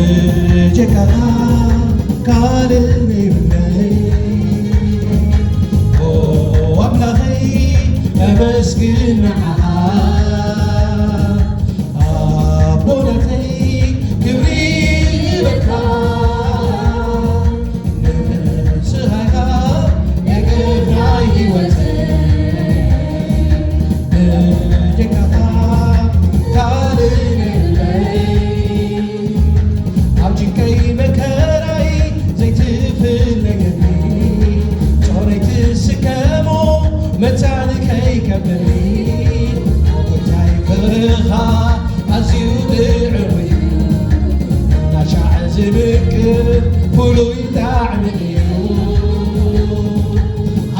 ንጀካኻ ካልእ ዘይብለይ ኣምላኸይ ኣመስግን ንዓኻ ኣቦናተይ ክብሪ ይበካ ንስኻኻ የገናይ ሕይወተይ ንጀካኻ ካልእ ዘይብለይ ኣብ ጭንቀይ መከራይ ዘይትፍለየኒ ጾረይ ትስከሞ መታን ከይከብደኒ ጎይታይ ፍቕርኻ ኣዝዩ ጥዑም እዩ ናሻዕ ዝምክር ፍሉይ ጣዕሚ እዩ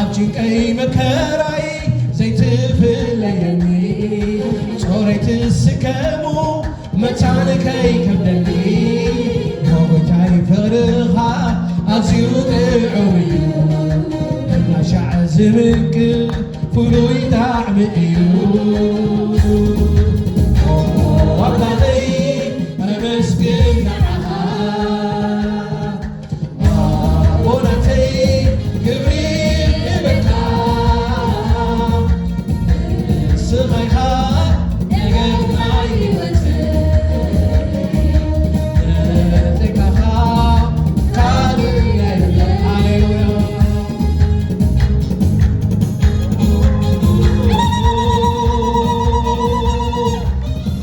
ኣብ ጭንቀይ መከራይ ዘይትፍለየኒ ጾረይ ትስከሞ መታን ከይከብደኒ ጎይታይ ፍቕርኻ ኣዝዩ ጥዑም እዩ ናሻዕ ዝምክር ፍሉይ ጣዕሚ እዩ ኣምላኸይ ኣመስግን ንዓኻ ኣቦናተይ ክብሪ ይበካ ንስኻ የገናይ ሕይወተይ ንጀካኻ ካልእ ዘይብለይ ሃሌሉያ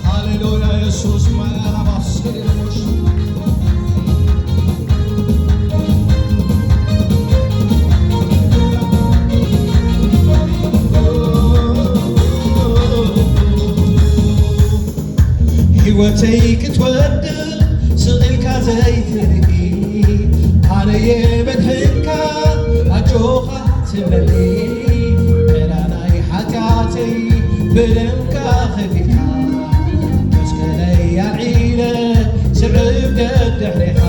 ሃሌሉያ ኢየሱስ ማራባስከደሽ ሕይወተይ ክትወድቕ ስቕልካ ዘይትርኢ ኣነ የመድሕንካ ኣጆኻ ትበሊ ዕላናይ ሓጢኣተይ ብደምካ ኸፊልካ መስቀለይ ኣልዒለ ስዕብ ደድሕሪኻ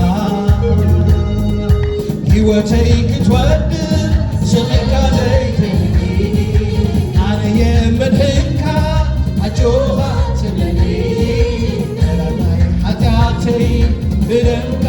ሕይወተይ ክትወድቕ ስቕልካ ዘይትርኢ ኣነ የመድሕንካ ኣጆኻ ትበሊ ዕላናይ ሓጢኣተይ ብደምካ